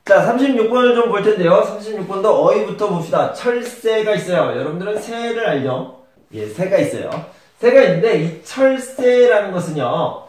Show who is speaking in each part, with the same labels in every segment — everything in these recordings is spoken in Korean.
Speaker 1: 자, 36번을 좀 볼 텐데요. 36번도 어휘부터 봅시다. 철새가 있어요. 여러분들은 새를 알죠? 예, 새가 있어요. 새가 있는데 이 철새라는 것은요.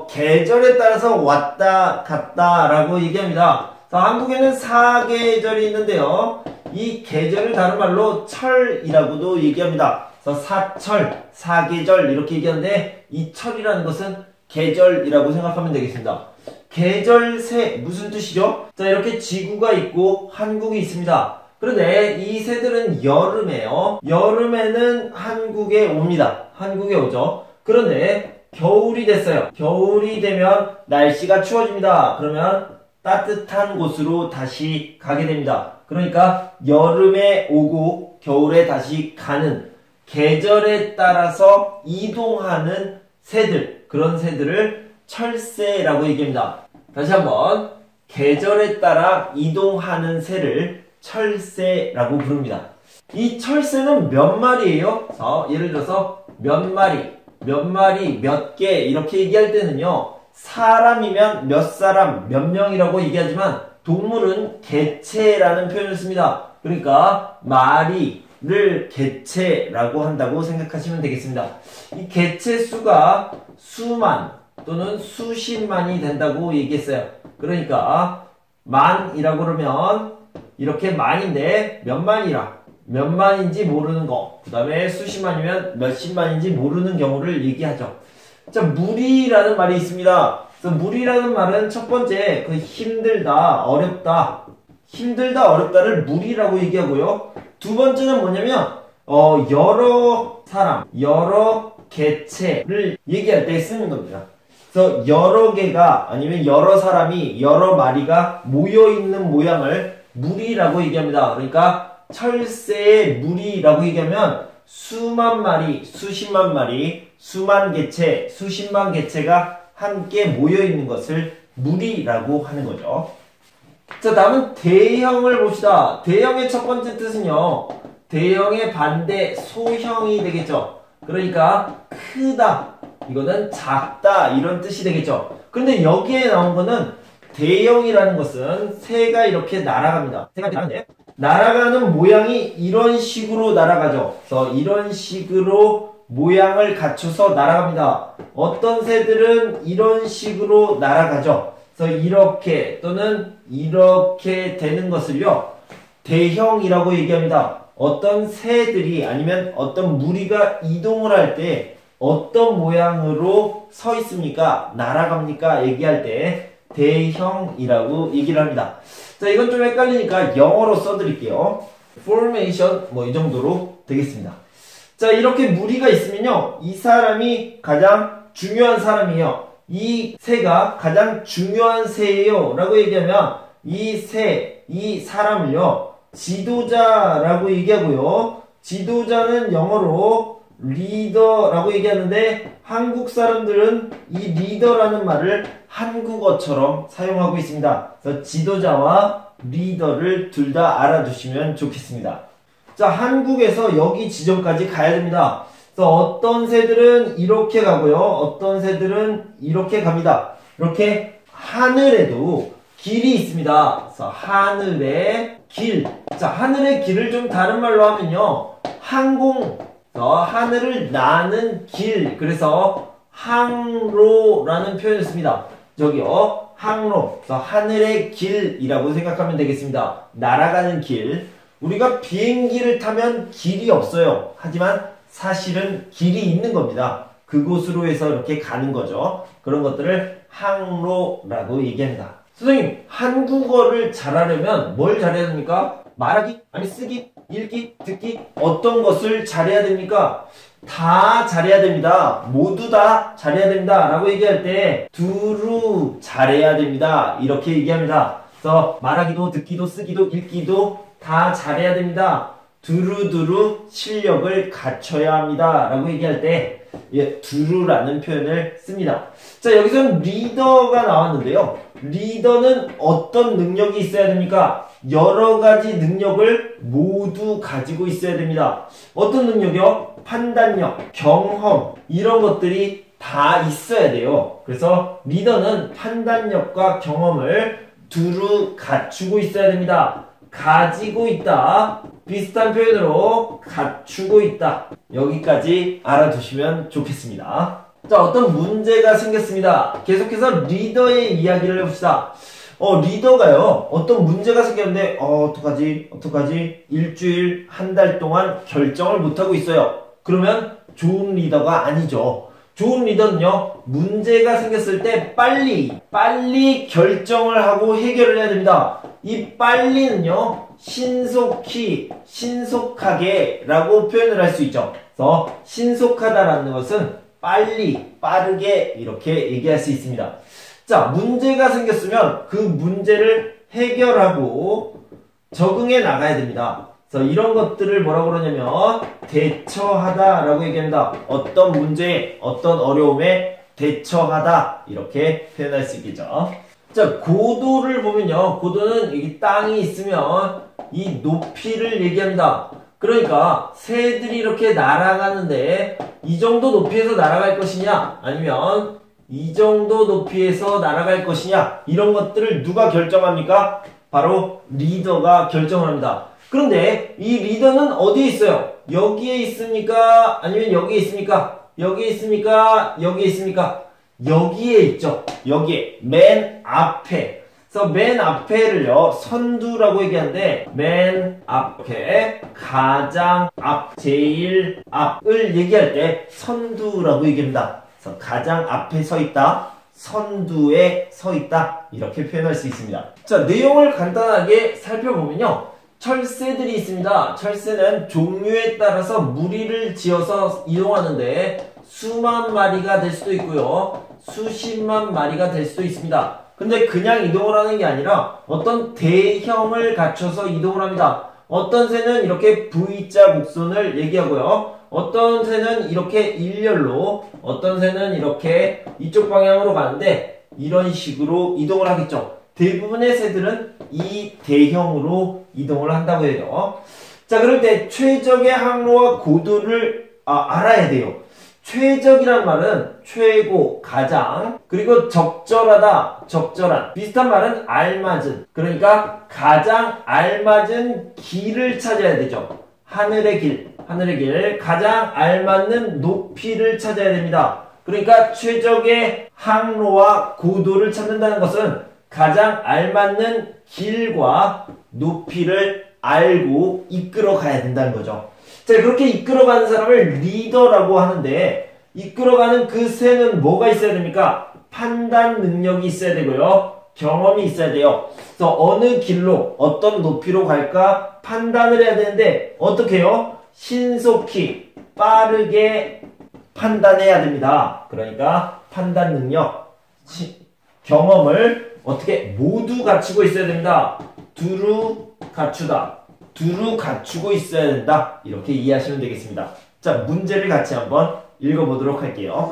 Speaker 1: 계절에 따라서 왔다 갔다 라고 얘기합니다. 자, 한국에는 사계절이 있는데요. 이 계절을 다른 말로 철이라고도 얘기합니다. 그래서 사철, 사계절 이렇게 얘기하는데 이 철이라는 것은 계절이라고 생각하면 되겠습니다. 계절새 무슨 뜻이죠? 자, 이렇게 지구가 있고 한국이 있습니다. 그런데 이 새들은 여름에요. 여름에는 한국에 옵니다. 한국에 오죠. 그런데 겨울이 됐어요. 겨울이 되면 날씨가 추워집니다. 그러면 따뜻한 곳으로 다시 가게 됩니다. 그러니까 여름에 오고 겨울에 다시 가는 계절에 따라서 이동하는 새들, 그런 새들을 철새라고 얘기합니다. 다시 한번 계절에 따라 이동하는 새를 철새라고 부릅니다. 이 철새는 몇 마리예요? 자, 예를 들어서 몇 마리, 몇 개 이렇게 얘기할 때는요. 사람이면 몇 사람, 몇 명이라고 얘기하지만 동물은 개체라는 표현을 씁니다. 그러니까 마리를 개체라고 한다고 생각하시면 되겠습니다. 이 개체 수가 수만 또는 수십만이 된다고 얘기했어요. 그러니까 만이라고 그러면 이렇게 만인데 몇 만이라 몇 만인지 모르는 거, 그 다음에 수십만이면 몇십만인지 모르는 경우를 얘기하죠. 자, 무리라는 말이 있습니다. 그래서 무리라는 말은 첫 번째 그 힘들다, 어렵다, 힘들다, 어렵다를 무리라고 얘기하고요. 두 번째는 뭐냐면 여러 사람, 여러 개체를 얘기할 때 쓰는 겁니다. 그래서 여러 개가 아니면 여러 사람이 여러 마리가 모여있는 모양을 무리라고 얘기합니다. 그러니까 철새의 무리라고 얘기하면 수만 마리, 수십만 마리, 수만 개체, 수십만 개체가 함께 모여있는 것을 무리라고 하는 거죠. 자, 다음은 대형을 봅시다. 대형의 첫 번째 뜻은요. 대형의 반대 소형이 되겠죠. 그러니까 크다, 이거는 작다 이런 뜻이 되겠죠. 그런데 여기에 나온 거는 대형이라는 것은 새가 이렇게 날아갑니다. 새가 날아가는데 날아가는 모양이 이런 식으로 날아가죠. 그래서 이런 식으로 모양을 갖춰서 날아갑니다. 어떤 새들은 이런 식으로 날아가죠. 그래서 이렇게 또는 이렇게 되는 것을요. 대형이라고 얘기합니다. 어떤 새들이 아니면 어떤 무리가 이동을 할 때 어떤 모양으로 서 있습니까? 날아갑니까? 얘기할 때 대형이라고 얘기를 합니다. 자, 이건 좀 헷갈리니까 영어로 써드릴게요. formation 뭐 이 정도로 되겠습니다. 자, 이렇게 무리가 있으면요. 이 사람이 가장 중요한 사람이에요. 이 새가 가장 중요한 새예요 라고 얘기하면 이 새, 이 사람을요. 지도자라고 얘기하고요. 지도자는 영어로 리더라고 얘기하는데 한국 사람들은 이 리더라는 말을 한국어처럼 사용하고 있습니다. 그래서 지도자와 리더를 둘 다 알아두시면 좋겠습니다. 자, 한국에서 여기 지점까지 가야 됩니다. 그래서 어떤 새들은 이렇게 가고요. 어떤 새들은 이렇게 갑니다. 이렇게 하늘에도 길이 있습니다. 그래서 하늘의 길. 자, 하늘의 길을 좀 다른 말로 하면요. 항공. 하늘을 나는 길. 그래서 항로라는 표현을 씁니다. 저기요. 항로. 그래서 하늘의 길이라고 생각하면 되겠습니다. 날아가는 길. 우리가 비행기를 타면 길이 없어요. 하지만 사실은 길이 있는 겁니다. 그곳으로 해서 이렇게 가는 거죠. 그런 것들을 항로라고 얘기합니다. 선생님, 한국어를 잘하려면 뭘 잘해야 됩니까? 말하기? 아니 쓰기? 읽기? 듣기? 어떤 것을 잘해야 됩니까? 다 잘해야 됩니다. 모두 다 잘해야 됩니다. 라고 얘기할 때 두루 잘해야 됩니다. 이렇게 얘기합니다. 그래서 말하기도 듣기도 쓰기도 읽기도 다 잘해야 됩니다. 두루두루 실력을 갖춰야 합니다. 라고 얘기할 때 두루라는 표현을 씁니다. 자, 여기서는 리더가 나왔는데요. 리더는 어떤 능력이 있어야 됩니까? 여러 가지 능력을 모두 가지고 있어야 됩니다. 어떤 능력이요? 판단력, 경험 이런 것들이 다 있어야 돼요. 그래서 리더는 판단력과 경험을 두루 갖추고 있어야 됩니다. 가지고 있다. 비슷한 표현으로 갖추고 있다. 여기까지 알아두시면 좋겠습니다. 자, 어떤 문제가 생겼습니다. 계속해서 리더의 이야기를 해봅시다. 리더가요, 어떤 문제가 생겼는데, 어떡하지? 일주일, 한 달 동안 결정을 못하고 있어요. 그러면 좋은 리더가 아니죠. 좋은 리더는요, 문제가 생겼을 때 빨리 결정을 하고 해결을 해야 됩니다. 이 빨리는요, 신속하게 라고 표현을 할 수 있죠. 그래서 신속하다라는 것은 빠르게 이렇게 얘기할 수 있습니다. 자, 문제가 생겼으면 그 문제를 해결하고 적응해 나가야 됩니다. 그래서 이런 것들을 뭐라고 그러냐면 대처하다 라고 얘기합니다. 어떤 문제에, 어떤 어려움에 대처하다 이렇게 표현할 수 있겠죠. 자, 고도를 보면요, 고도는 여기 땅이 있으면 이 높이를 얘기합니다. 그러니까 새들이 이렇게 날아가는데 이 정도 높이에서 날아갈 것이냐, 아니면 이 정도 높이에서 날아갈 것이냐, 이런 것들을 누가 결정합니까? 바로 리더가 결정을 합니다. 그런데 이 리더는 어디에 있어요? 여기에 있습니까? 아니면 여기에 있습니까? 여기에 있습니까? 여기에 있습니까? 여기에 있죠. 여기에 맨 앞에. 그래서 맨 앞에를요, 선두라고 얘기하는데 맨 앞에, 가장 앞, 제일 앞을 얘기할 때 선두라고 얘기합니다. 그래서 가장 앞에 서 있다, 선두에 서 있다, 이렇게 표현할 수 있습니다. 자, 내용을 간단하게 살펴보면요, 철새들이 있습니다. 철새는 종류에 따라서 무리를 지어서 이동하는데 수만 마리가 될 수도 있고요, 수십만 마리가 될 수도 있습니다. 근데 그냥 이동을 하는 게 아니라 어떤 대형을 갖춰서 이동을 합니다. 어떤 새는 이렇게 V자 곡선을 얘기하고요, 어떤 새는 이렇게 일렬로, 어떤 새는 이렇게 이쪽 방향으로 가는데 이런 식으로 이동을 하겠죠. 대부분의 새들은 이 대형으로 이동을 한다고 해요. 자, 그럴 때 최적의 항로와 고도를 알아야 돼요. 최적이란 말은 최고, 가장, 그리고 적절하다, 적절한. 비슷한 말은 알맞은. 그러니까 가장 알맞은 길을 찾아야 되죠. 하늘의 길, 가장 알맞는 높이를 찾아야 됩니다. 그러니까 최적의 항로와 고도를 찾는다는 것은 가장 알맞는 길과 높이를 알고 이끌어 가야 된다는 거죠. 자, 그렇게 이끌어가는 사람을 리더라고 하는데, 이끌어가는 그 새는 뭐가 있어야 됩니까? 판단 능력이 있어야 되고요, 경험이 있어야 돼요. 그래서 어느 길로, 어떤 높이로 갈까 판단을 해야 되는데 어떻게 해요? 신속히, 빠르게 판단해야 됩니다. 그러니까 판단 능력, 경험을 어떻게 모두 갖추고 있어야 됩니다. 두루 갖추다, 두루 갖추고 있어야 된다, 이렇게 이해하시면 되겠습니다. 자, 문제를 같이 한번 읽어보도록 할게요.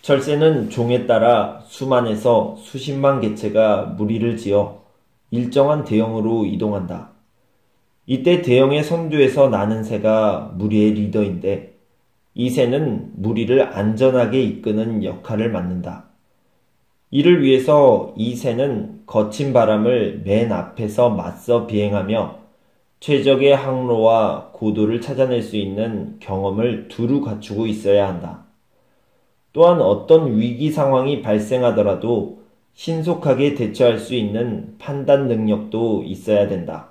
Speaker 1: 철새는 종에 따라 수만에서 수십만 개체가 무리를 지어 일정한 대형으로 이동한다. 이때 대형의 선두에서 나는 새가 무리의 리더인데 이 새는 무리를 안전하게 이끄는 역할을 맡는다. 이를 위해서 이 새는 거친 바람을 맨 앞에서 맞서 비행하며 최적의 항로와 고도를 찾아낼 수 있는 경험을 두루 갖추고 있어야 한다. 또한 어떤 위기 상황이 발생하더라도 신속하게 대처할 수 있는 판단 능력도 있어야 된다.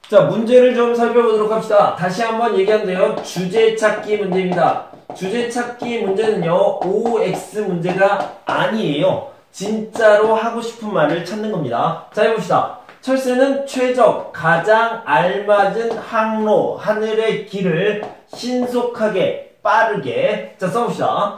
Speaker 1: 자, 문제를 좀 살펴보도록 합시다. 다시 한번 얘기하는데요, 주제 찾기 문제입니다. 주제 찾기 문제는요, OX 문제가 아니에요. 진짜로 하고 싶은 말을 찾는 겁니다. 자, 해봅시다. 철새는 최적, 가장 알맞은 항로, 하늘의 길을 신속하게, 빠르게, 자, 써봅시다.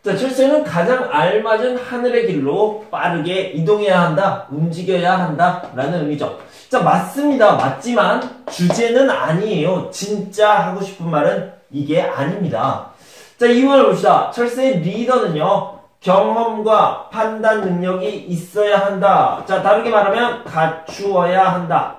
Speaker 1: 자, 철새는 가장 알맞은 하늘의 길로 빠르게 이동해야 한다, 움직여야 한다 라는 의미죠. 자, 맞습니다. 맞지만 주제는 아니에요. 진짜 하고 싶은 말은 이게 아닙니다. 자, 이문을 봅시다. 철새의 리더는요, 경험과 판단 능력이 있어야 한다. 자, 다르게 말하면 갖추어야 한다.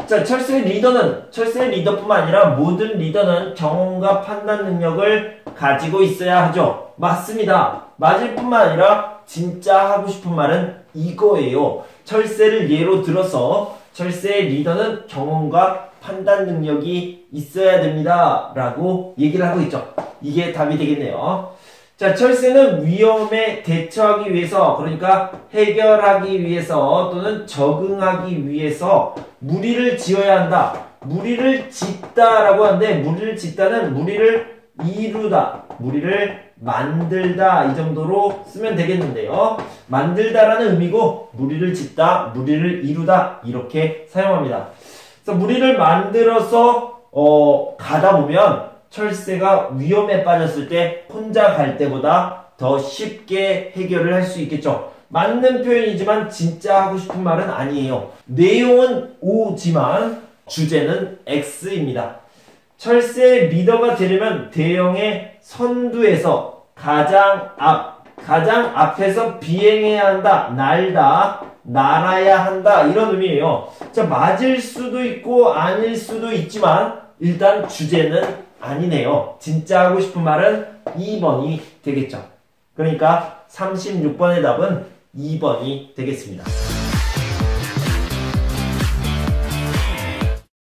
Speaker 1: 자, 철새의 리더뿐만 아니라 모든 리더는 경험과 판단 능력을 가지고 있어야 하죠. 맞습니다. 맞을 뿐만 아니라 진짜 하고 싶은 말은 이거예요. 철새를 예로 들어서 철새의 리더는 경험과 판단 능력이 있어야 됩니다. 라고 얘기를 하고 있죠. 이게 답이 되겠네요. 자, 철새는 위험에 대처하기 위해서, 그러니까 해결하기 위해서 또는 적응하기 위해서 무리를 지어야 한다. 무리를 짓다라고 하는데, 무리를 짓다는 무리를 이루다, 무리를 만들다 이 정도로 쓰면 되겠는데요. 만들다라는 의미고 무리를 짓다, 무리를 이루다 이렇게 사용합니다. 그래서 무리를 만들어서 가다 보면 철새가 위험에 빠졌을 때 혼자 갈 때보다 더 쉽게 해결을 할 수 있겠죠. 맞는 표현이지만 진짜 하고 싶은 말은 아니에요. 내용은 O지만 주제는 X입니다. 철새의 리더가 되려면 대형의 선두에서 가장 앞에서 비행해야 한다, 날다, 날아야 한다 이런 의미예요. 자, 맞을 수도 있고 아닐 수도 있지만 일단 주제는 아니네요. 진짜 하고 싶은 말은 2번이 되겠죠. 그러니까 36번의 답은 2번이 되겠습니다.